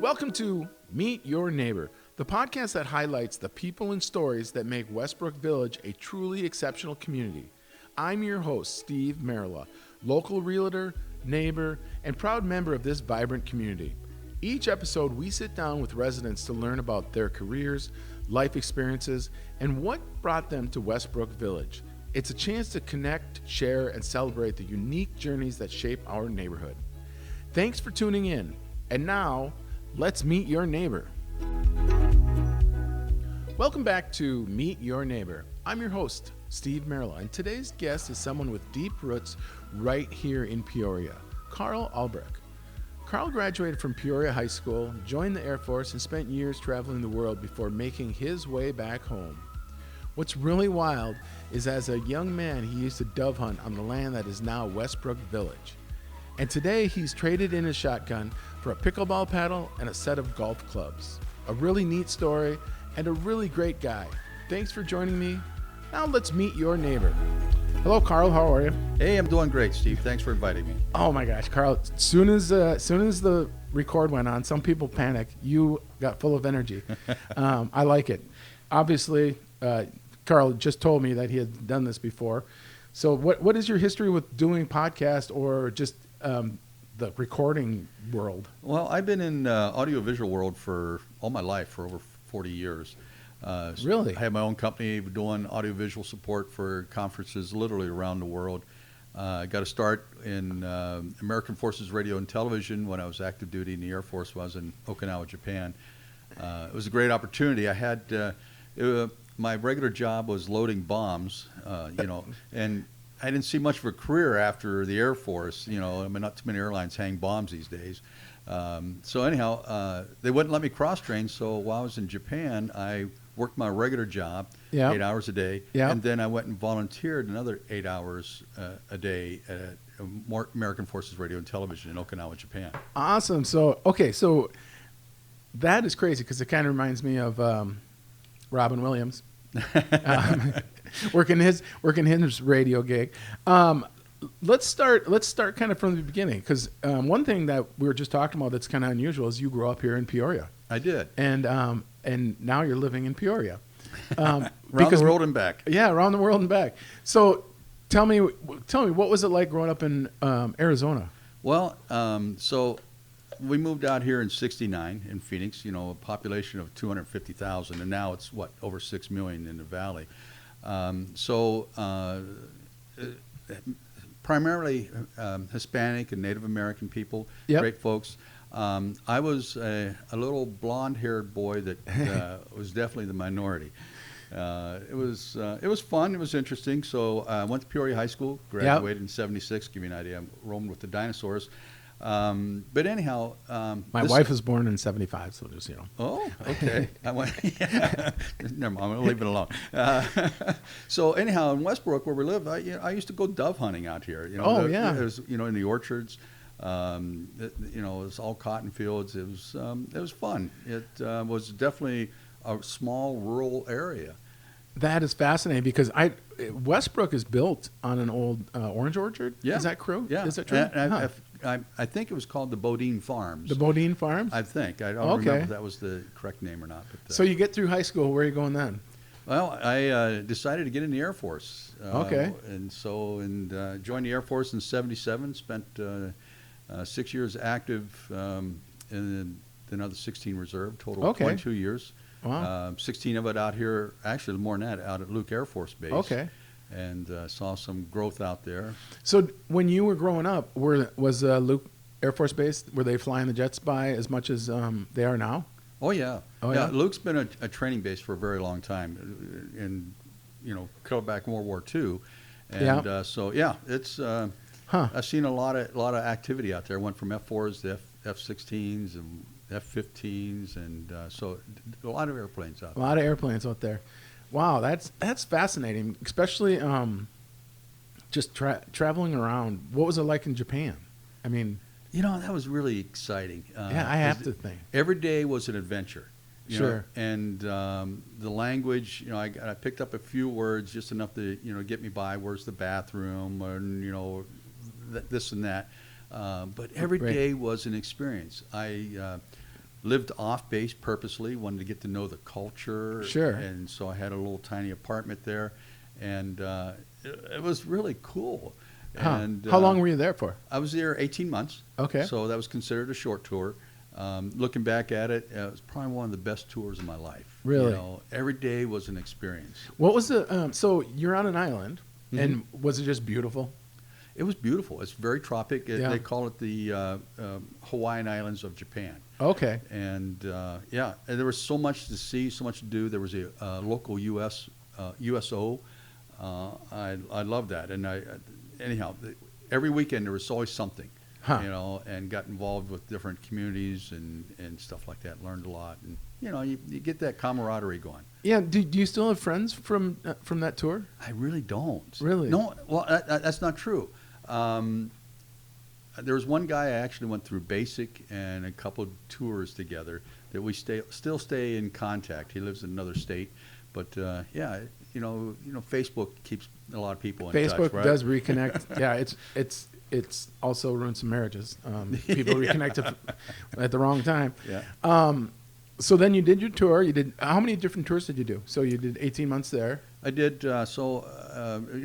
Welcome to Meet Your Neighbor, the podcast that highlights the people and stories that make Westbrook Village a truly exceptional community. I'm your host, Steve Merla, local realtor, neighbor, and proud member of this vibrant community. Each episode, we sit down with residents to learn about their careers, life experiences, and what brought them to Westbrook Village. It's a chance to connect, share, and celebrate the unique journeys that shape our neighborhood. Thanks for tuning in. And now, let's meet your neighbor. Welcome back to Meet Your Neighbor. I'm your host, Steve Merla, and today's guest is someone with deep roots right here in Peoria, Carl Ulbrich. Carl graduated from Peoria High School, joined the Air Force, and spent years traveling the world before making his way back home. What's really wild is as a young man, he used to dove hunt on the land that is now Westbrook Village. And today, he's traded in his shotgun for a pickleball paddle and a set of golf clubs. A really neat story and a really great guy. Thanks for joining me. Now let's meet your neighbor. Hello, Carl. How are you? Hey, I'm doing great, Steve. Thanks for inviting me. Oh my gosh, Carl! Soon as the record went on, some people panicked. You got full of energy. I like it. Obviously, Carl just told me that he had done this before. So, what is your history with doing podcast or just the recording world? Well, I've been in audiovisual world for all my life, for over 40 years. Really? I have my own company doing audiovisual support for conferences literally around the world. I got to start in American Forces Radio and Television when I was active duty in the Air Force when I was in Okinawa, Japan. It was a great opportunity. I had my regular job was loading bombs, and I didn't see much of a career after the Air Force. Not too many airlines hang bombs these days. So anyhow, they wouldn't let me cross-train. So while I was in Japan, I worked my regular job, 8 hours a day, and then I went and volunteered another 8 hours a day at American Forces Radio and Television in Okinawa, Japan. Awesome. So that is crazy because it kind of reminds me of Robin Williams. Working his radio gig. Let's start kind of from the beginning because one thing that we were just talking about that's kind of unusual is you grew up here in Peoria. I did, and now you're living in Peoria, around the world and back. Yeah, around the world and back. So tell me, what was it like growing up in Arizona? Well, so we moved out here in '69 in Phoenix. A population of 250,000, and now it's over 6 million in the valley. Primarily Hispanic and Native American people, great folks. I was a little blonde-haired boy that was definitely the minority. It was fun. It was interesting. So I went to Peoria High School, graduated in '76. Give you an idea. I roamed with the dinosaurs. But anyhow, my wife was born in '75, so just Oh, okay. Never mind. I'm going to leave it alone. So anyhow, in Westbrook, where we live, I used to go dove hunting out here. It was, in the orchards. It was all cotton fields. It was fun. It was definitely a small rural area. That is fascinating because Westbrook is built on an old orange orchard. Yeah. Is that true? Yeah. Is that true? I think it was called the Bodine Farms. The Bodine Farms? I think. I don't remember if that was the correct name or not. But, so you get through high school. Where are you going then? Well, I decided to get in the Air Force. And joined the Air Force in '77. Spent 6 years active, and then another 16 reserve. Total 22 years. Wow. 16 of it out here. Actually, more than that, out at Luke Air Force Base. Okay. And saw some growth out there. So when you were growing up, was Luke Air Force Base, were they flying the jets by as much as they are now? Oh, yeah. Yeah. Luke's been a training base for a very long time, and covered back World War II. And it's I've seen a lot of activity out there. Went from F4s to F-16s and F-15s, and so a lot of airplanes out there. A lot of airplanes out there. Wow, that's fascinating, especially just traveling around. What was it like in Japan? I mean, that was really exciting. I have to think. Every day was an adventure. Sure. And the language, I picked up a few words, just enough to get me by. Where's the bathroom? And this and that. But every day was an experience. lived off base purposely, wanted to get to know the culture. Sure. And so I had a little tiny apartment there, and it was really cool. Huh. And How long were you there for? I was there 18 months. Okay. So that was considered a short tour. Looking back at it, it was probably one of the best tours of my life. Really? You know, every day was an experience. What was the so you're on an island, Mhm. and was it just beautiful? It was beautiful. It's very tropic. Yeah. They call it the Hawaiian Islands of Japan. Okay. And yeah, and there was so much to see, so much to do. There was a local USO. I love that. And anyhow, every weekend there was always something, Huh. you know, and got involved with different communities and stuff like that. Learned a lot, and you know, you get that camaraderie going. Yeah. Do you still have friends from that tour? I really don't. Really? No. Well, that's not true. There was one guy I actually went through basic and a couple tours together that we still stay in contact. He lives in another state, but yeah, you know, Facebook keeps a lot of people in touch. Facebook Right? does reconnect. Yeah, it's also ruined some marriages. People reconnected at the wrong time. Yeah. So then you did your tour. You did how many different tours did you do? So you did 18 months there. I did you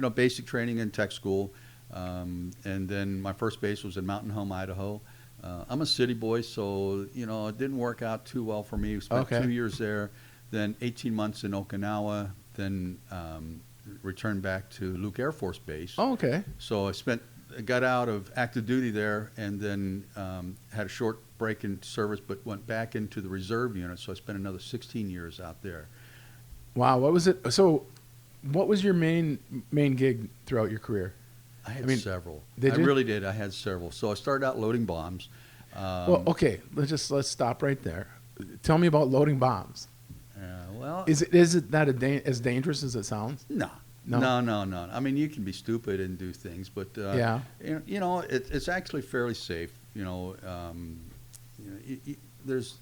know, basic training in tech school, and then my first base was in Mountain Home, Idaho. I'm a city boy, so you know it didn't work out too well for me. Spent Okay. 2 years there, then 18 months in Okinawa, then returned back to Luke Air Force Base. Oh, okay. So I got out of active duty there, and then had a short break in service, but went back into the reserve unit. So I spent another 16 years out there. Wow. What was it? So, what was your main gig throughout your career? I had mean, several. did I you? really did. I had several. So I started out loading bombs. Well, okay. Let's stop right there. Tell me about loading bombs. Well, Is it that as dangerous as it sounds? no. No? No. I mean, you can be stupid and do things, but Yeah. you know, it's actually fairly safe. You know, there's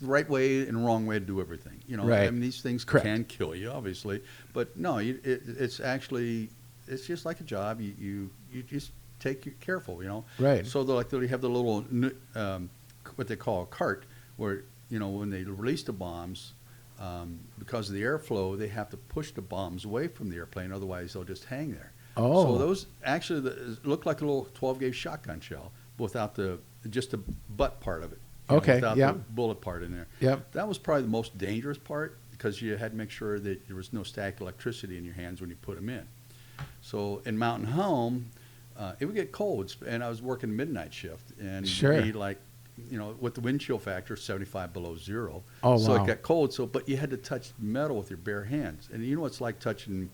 the right way and wrong way to do everything. You know, Right. I mean, these things Correct. can kill you, obviously, but no, it's actually it's just like a job. You just take it careful. You know, Right. So they have the little what they call a cart where you know when they release the bombs. Because of the airflow, they have to push the bombs away from the airplane, otherwise they'll just hang there. Oh. So those actually look like a little 12-gauge shotgun shell without just the butt part of it. You know, Okay, without yeah. the bullet part in there. Yep. That was probably the most dangerous part because you had to make sure that there was no static electricity in your hands when you put them in. So in Mountain Home, it would get cold, and I was working midnight shift, and Sure. it'd be like, you know, with the wind chill factor, 75 below zero. Oh, so wow. it got cold. But you had to touch metal with your bare hands, and you know what it's like touching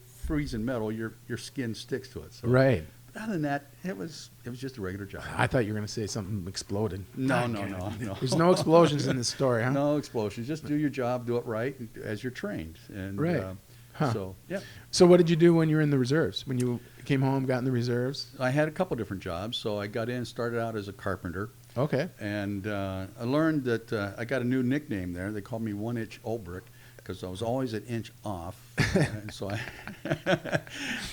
freezing metal. Your skin sticks to it. So, Right. but other than that, it was just a regular job. I thought you were going to say something exploded. No. There's no explosions in this story, huh? No explosions. Just do your job, do it right as you're trained. And Right. Huh. So yeah, So what did you do when you were in the reserves? When you came home, got in the reserves? I had a couple different jobs. So I got in, started out as a carpenter. Okay. And I learned that I got a new nickname there. They called me 1-inch Ulbrich because I was always an inch off. And so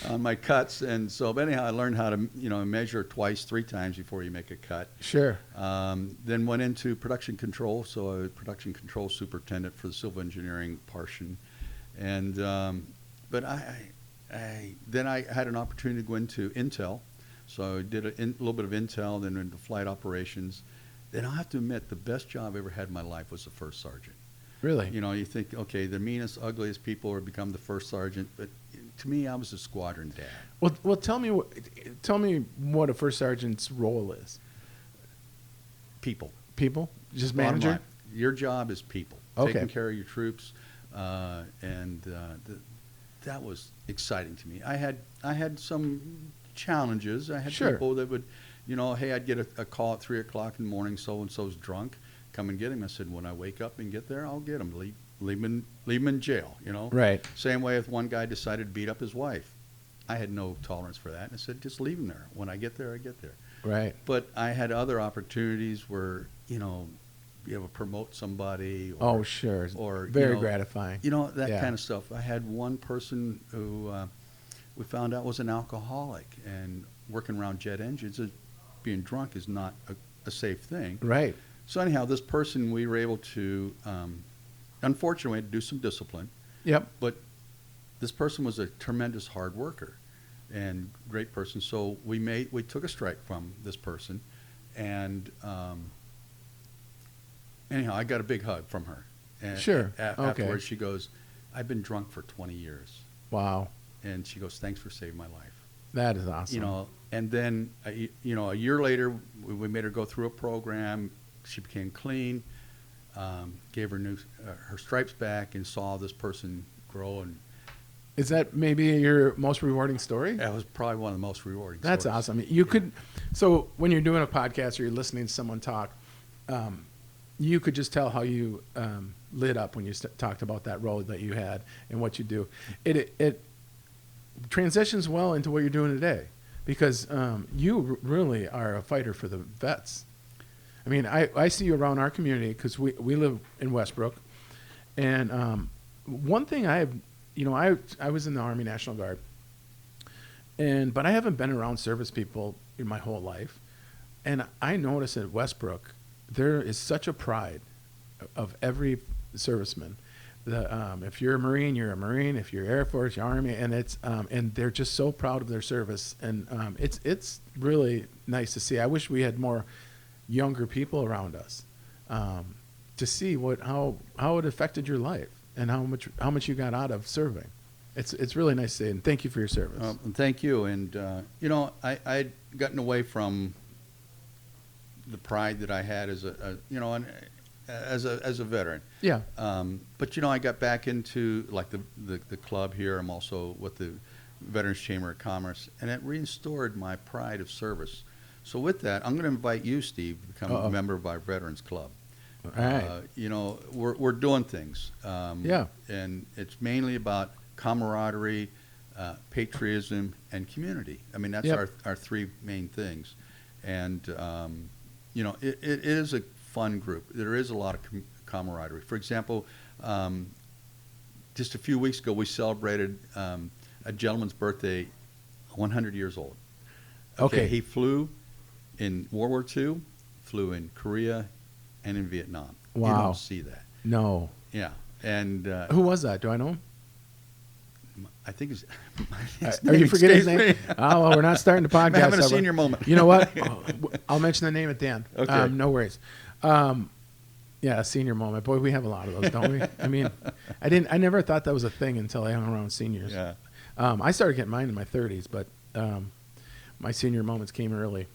on my cuts. And so, but anyhow, I learned how to, you know, measure twice, 3 times before you make a cut. Sure. Then went into production control. So I was production control superintendent for the civil engineering portion. And but then I had an opportunity to go into Intel. So I did a little bit of Intel, then into flight operations. Then I have to admit, the best job I ever had in my life was the first sergeant. Really? You know, you think, okay, the meanest, ugliest people are become the first sergeant, but to me, I was a squadron dad. Well, tell me what a first sergeant's role is. People. People? Just Bottom manager? line, your job is people. Okay. Taking care of your troops, that was exciting to me. I had some challenges. I had Sure. people that would, you know, hey, I'd get a call at 3 o'clock in the morning. So and so's drunk. Come and get him. I said, when I wake up and get there, I'll get him. Leave him in jail. You know. Right. Same way if one guy decided to beat up his wife, I had no tolerance for that. And I said, just leave him there. When I get there, I get there. Right. But I had other opportunities where, you know, be able to promote somebody. Or, Oh, sure. Or Very you know, gratifying. You know, that Yeah. kind of stuff. I had one person who we found out was an alcoholic, and working around jet engines, being drunk is not a safe thing. Right. So anyhow, this person, we were able to, unfortunately, do some discipline. Yep. But this person was a tremendous hard worker and great person. So we took a strike from this person, and anyhow, I got a big hug from her. And Sure. Afterwards, she goes, "I've been drunk for 20 years." Wow. And she goes, "Thanks for saving my life." That is awesome. You know, and then a year later, we made her go through a program. She became clean, gave her her stripes back, and saw this person grow. And is that maybe your most rewarding story? that was probably one of the most rewarding. That's stories. awesome. You could, so when you're doing a podcast or you're listening to someone talk, you could just tell how you lit up when you talked about that role that you had and what you do. It transitions well into what you're doing today, because you really are a fighter for the vets. I mean, I see you around our community because we live in Westbrook, and one thing I was in the Army National Guard, but I haven't been around service people in my whole life, and I notice at Westbrook there is such a pride of every serviceman. If you're a Marine, you're a Marine. If you're Air Force, you're Army, and and they're just so proud of their service, and it's really nice to see. I wish we had more younger people around us to see how it affected your life and how much you got out of serving. It's really nice to see, and thank you for your service. Thank you. And I'd gotten away from the pride that I had as a veteran. Yeah. But I got back into like the club here. I'm also with the Veterans Chamber of Commerce, and it restored my pride of service. So with that, I'm going to invite you, Steve, to become a member of our Veterans Club. All right. We're doing things. Yeah. And it's mainly about camaraderie, patriotism, and community. I mean, that's our three main things. And it is a fun group. There is a lot of camaraderie. For example, just a few weeks ago, we celebrated a gentleman's birthday, 100 years old. Okay. He flew in World War II, flew in Korea, and in Vietnam. Wow. You don't see that. No. Yeah. And who was that? Do I know him? I think his Are you forgetting his name? me. Oh, well, we're not starting the podcast. I'm having a senior moment. You know what? I'll mention the name at the end. Okay. No worries. Yeah, a senior moment. Boy, we have a lot of those, don't we? I mean, I never thought that was a thing until I hung around seniors. Yeah. I started getting mine in my 30s, but my senior moments came early.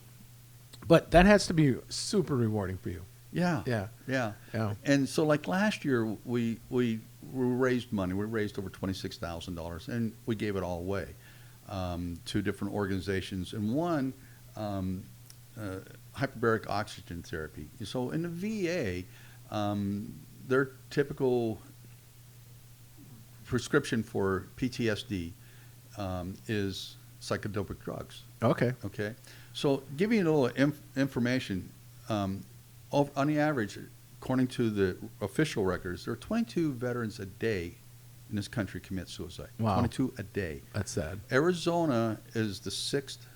But that has to be super rewarding for you. Yeah. Yeah. Yeah. Yeah. And so, like last year, we raised money. We raised over $26,000, and we gave it all away to different organizations. And one, hyperbaric oxygen therapy. So in the VA, their typical prescription for PTSD is psychotropic drugs. Okay. Okay. So giving you a little information, on the average, according to the official records, there are 22 veterans a day in this country commit suicide. Wow. 22 a day. That's sad. Arizona is the sixth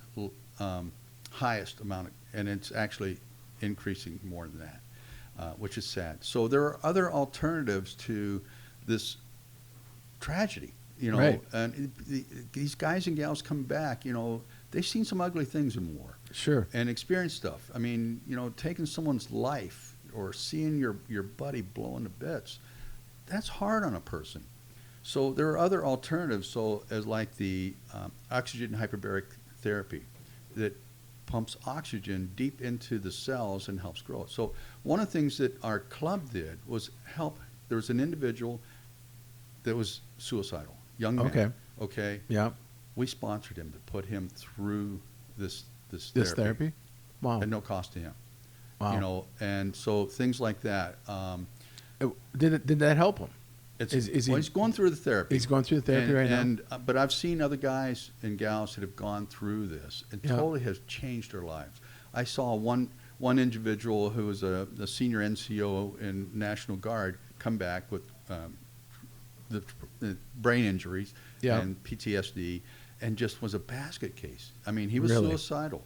highest amount, and it's actually increasing more than that, which is sad. So there are other alternatives to this tragedy. Right. And these guys and gals come back, they've seen some ugly things in war. Sure. And experienced stuff. I mean, taking someone's life or seeing your buddy blown to bits, that's hard on a person. So there are other alternatives, as like the oxygen hyperbaric therapy that pumps oxygen deep into the cells and helps grow it. So one of the things that our club did was help. There was an individual that was suicidal, young man. Okay. Yeah. We sponsored him to put him through this therapy. Wow. At no cost to him. Wow. And so things like that. Did that help him? He's going through the therapy. He's going through the therapy right now. But I've seen other guys and gals that have gone through this. It totally has changed their lives. I saw one individual who was a senior NCO in National Guard come back with the brain injuries and PTSD, and just was a basket case. I mean, he was suicidal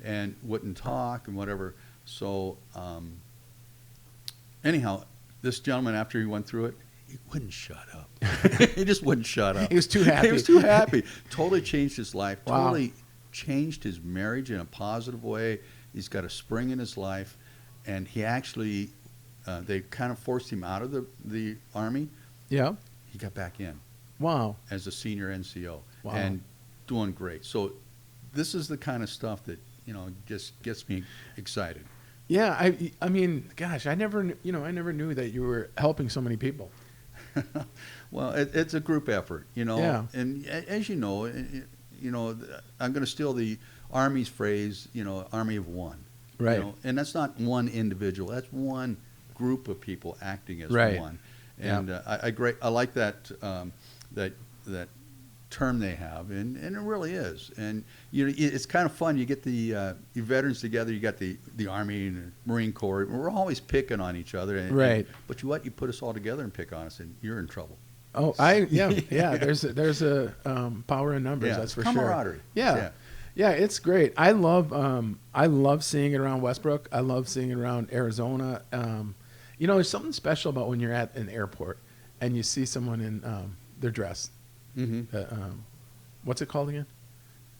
and wouldn't talk and whatever. So anyhow, this gentleman, after he went through it, he wouldn't shut up. He just wouldn't shut up. He was too happy. He was too happy. Totally changed his life. Wow. Totally changed his marriage in a positive way. He's got a spring in his life, and he actually, they kind of forced him out of the Army. Yeah. He got back in Wow. as a senior NCO. Wow. And doing great. So this is the kind of stuff that, just gets me excited. Yeah. I mean, gosh, I never knew that you were helping so many people. Well, it's a group effort, Yeah. And as you know, I'm going to steal the Army's phrase, Army of one. Right. And that's not one individual. That's one group of people acting as Right. one. And I like that that term they have, and it really is. And it's kind of fun. You get the veterans together. You got the Army and the Marine Corps. And we're always picking on each other. Right. But you put us all together and pick on us, and you're in trouble. Oh, yeah. There's a power in numbers. That's for sure. Camaraderie. Yeah, it's great. I love seeing it around Westbrook. I love seeing it around Arizona. There's something special about when you're at an airport and you see someone in their dress. Mm-hmm. What's it called again?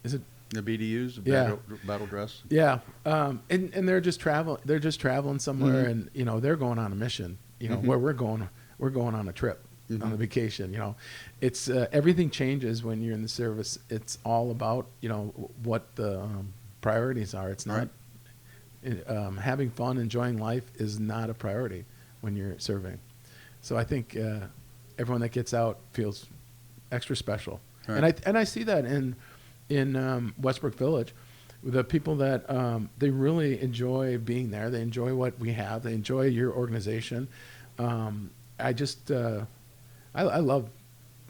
Is it The BDUs, Yeah. battle dress. Yeah, and they're just traveling somewhere, Mm-hmm. and they're going on a mission. Mm-hmm. Where we're going on a trip, Mm-hmm. on a vacation. It's everything changes when you're in the service. It's all about what the priorities are. It's not having fun, enjoying life is not a priority when you're serving. So I think everyone that gets out feels extra special, Right. and I see that in Westbrook Village. The people that they really enjoy being there. They enjoy what we have. They enjoy your organization. I love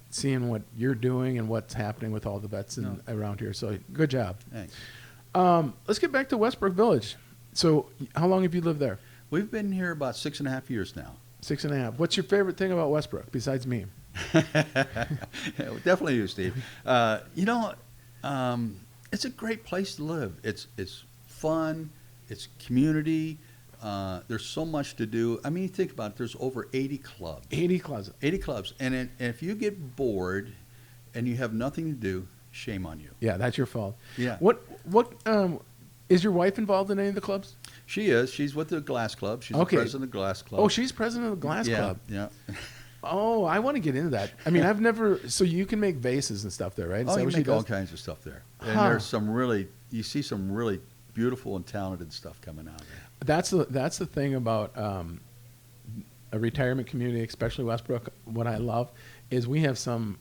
seeing what you're doing and what's happening with all the vets around here. So good job. Thanks. Let's get back to Westbrook Village. So how long have you lived there? We've been here about 6.5 years now. 6.5. What's your favorite thing about Westbrook besides me? Definitely you, Steve. It's a great place to live. It's fun. It's community. There's so much to do. I mean, think about it. There's over 80 clubs. 80 closets. 80 clubs. And if you get bored and you have nothing to do, shame on you. Yeah, that's your fault. Yeah. What is your wife involved in any of the clubs? She is. She's with the Glass Club. She's Okay. the president of the Glass Club. Oh, she's president of the Glass Club. Yeah. Oh, I want to get into that. I mean, I've never. So you can make vases and stuff there, right? Is Oh, that you what she make all does? kinds of stuff there. Huh. And there's you see some really beautiful and talented stuff coming out of there. That's the thing about a retirement community, especially Westbrook. What I love is we have some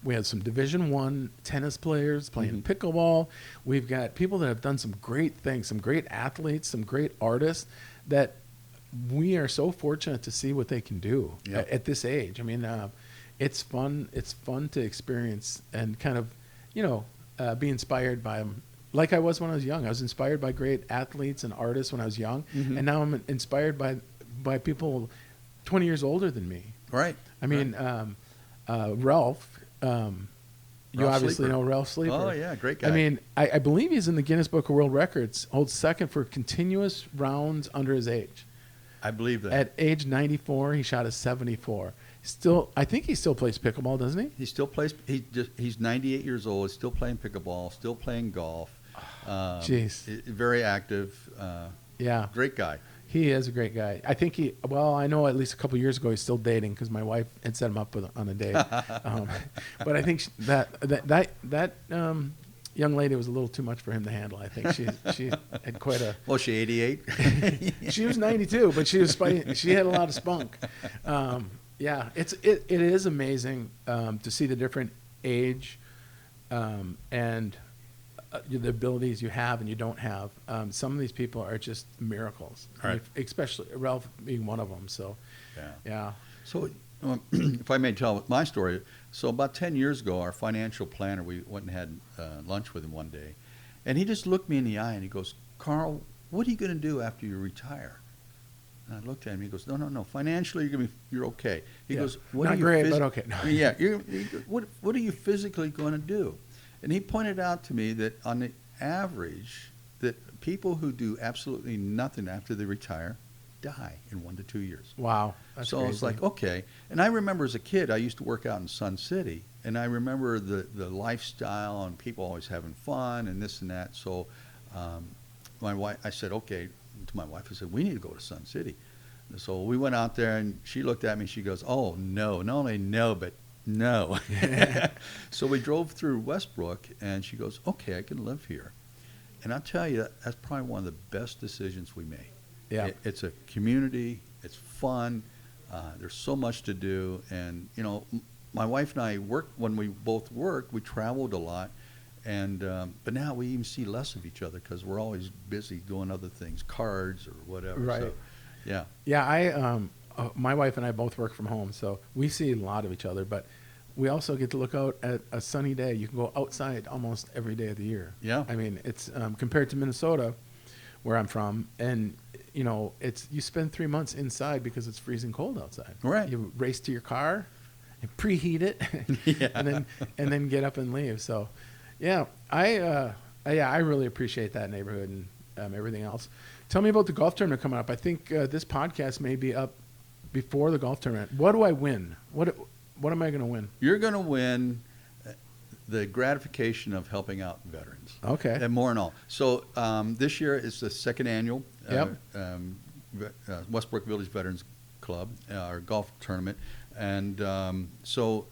Division I tennis players playing pickleball. We've got people that have done some great things, some great athletes, some great artists that we are so fortunate to see what they can do at this age. I mean, it's fun. It's fun to experience and kind of be inspired by them. Like I was when I was young. I was inspired by great athletes and artists when I was young, and now I'm inspired by people 20 years older than me. Right. I mean, Ralph. You Ralph obviously Sleeper. know Ralph Sleeper. Oh, yeah, great guy. I mean, I believe he's in the Guinness Book of World Records. Holds second for continuous rounds under his age. I believe that. At age 94, he shot a 74. I think he still plays pickleball, doesn't he? He still plays. He's 98 years old. He's still playing pickleball. Still playing golf. Jeez. Very active. Yeah. Great guy. He is a great guy. I think I know at least a couple years ago he's still dating because my wife had set him up on a date. But I think that young lady was a little too much for him to handle. I think she had quite a. Was she 88? She was 92, but she had a lot of spunk. Yeah, it is amazing to see the different age and the abilities you have and you don't have. Some of these people are just miracles, Right. Especially Ralph being one of them. So, yeah. So, if I may tell my story, so about 10 years ago, our financial planner, we went and had lunch with him one day, and he just looked me in the eye and he goes, "Carl, what are you going to do after you retire?" And I looked at him. He goes, "No. Financially, you're okay." He goes, "What Not are you great, but okay." No. Yeah. What are you physically going to do? And he pointed out to me that on the average, that people who do absolutely nothing after they retire die in 1 to 2 years. Wow. That's So crazy. I was like, okay. And I remember as a kid, I used to work out in Sun City, and I remember the lifestyle and people always having fun and this and that. So my wife, I said, okay, to my wife, I said, we need to go to Sun City. And so we went out there, and she looked at me, she goes, oh, no, not only no, but no. So we drove through Westbrook, and she goes, okay, I can live here. And I'll tell you, that's probably one of the best decisions we made. Yeah. It's a community. It's fun. There's so much to do. And, my wife and I when we both worked, we traveled a lot. And but now we even see less of each other because we're always busy doing other things, cards or whatever. Right. So, yeah. Yeah, my wife and I both work from home, so we see a lot of each other, but we also get to look out at a sunny day. You can go outside almost every day of the year. Yeah. I mean, it's compared to Minnesota, where I'm from, and you spend 3 months inside because it's freezing cold outside. Right. You race to your car, and preheat it, Yeah. and then get up and leave. So, yeah, I really appreciate that neighborhood and everything else. Tell me about the golf tournament coming up. I think this podcast may be up before the golf tournament. What do I win? What am I going to win? You're going to win the gratification of helping out veterans. Okay. And more and all. So this year is the second annual Westbrook Village Veterans Club, our golf tournament. And so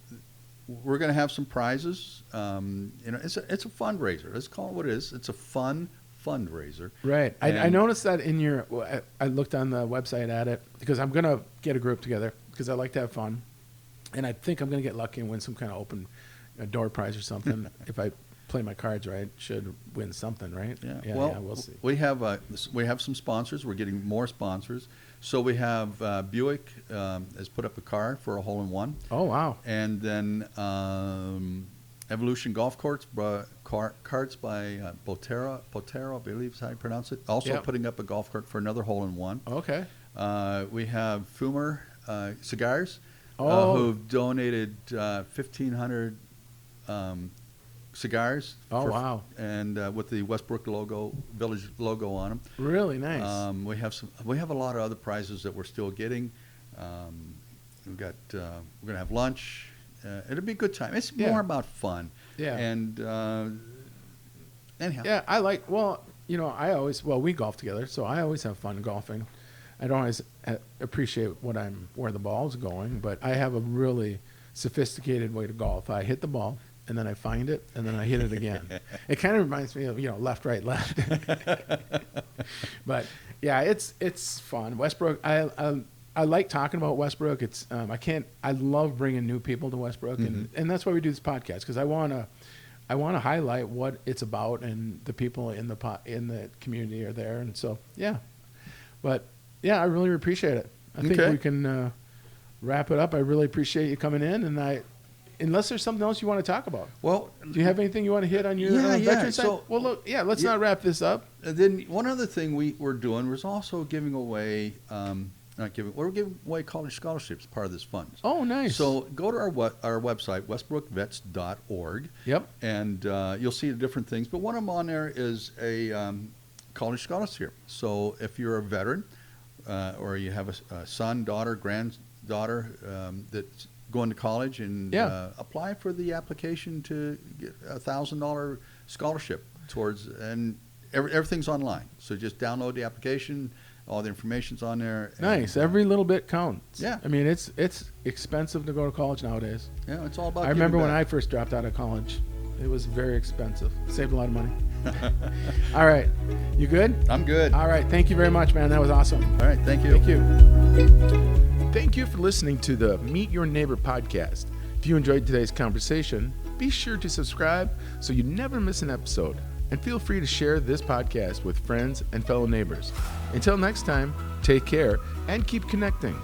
we're going to have some prizes. It's a fundraiser. Let's call it what it is. It's a fun fundraiser. Right. I noticed that in I looked on the website at it because I'm going to get a group together because I like to have fun. And I think I'm going to get lucky and win some kind of open door prize or something. If I play my cards right, should win something, right? Yeah. We'll see. We have some sponsors. We're getting more sponsors. So we have Buick has put up a car for a hole-in-one. Oh, wow. And then Evolution Golf Carts by Potero, I believe is how you pronounce it. Also putting up a golf cart for another hole-in-one. Okay. We have Fumer Cigars, who've donated 1,500 cigars. Oh, wow. And with the Westbrook Village logo on them. Really nice. We have a lot of other prizes that we're still getting. We're gonna have lunch. It'll be a good time. It's more about fun. Yeah. And anyhow. Yeah, we golf together, so I always have fun golfing. I don't always appreciate where the ball's going, but I have a really sophisticated way to golf. I hit the ball, and then I find it, and then I hit it again. It kind of reminds me of left, right, left. But yeah, it's fun. Westbrook, I like talking about Westbrook. It's I love bringing new people to Westbrook, and that's why we do this podcast, because I want to highlight what it's about, and the people in the community are there, and so yeah. But yeah, I really appreciate it. I think we can wrap it up. I really appreciate you coming in, and unless there's something else you want to talk about. Well, do you have anything you want to hit on your veteran side? So, well, look, let's not wrap this up. Then one other thing we're doing was also giving away. We're giving away college scholarships, part of this fund. Oh, nice. So go to our website, westbrookvets.org. Yep. And you'll see the different things. But one of them on there is a college scholarship. So if you're a veteran or you have a son, daughter, granddaughter that's going to college, and apply for the application to get a $1,000 scholarship towards, and everything's online. So just download the application. All the information's on there. Nice. Every little bit counts. Yeah. I mean, it's expensive to go to college nowadays. Yeah, it's all about. I remember when I first dropped out of college, it was very expensive. Saved a lot of money. All right. You good? I'm good. All right. Thank you very much, man. That was awesome. All right. Thank you. Thank you. Thank you for listening to the Meet Your Neighbor podcast. If you enjoyed today's conversation, be sure to subscribe so you never miss an episode. And feel free to share this podcast with friends and fellow neighbors. Until next time, take care and keep connecting.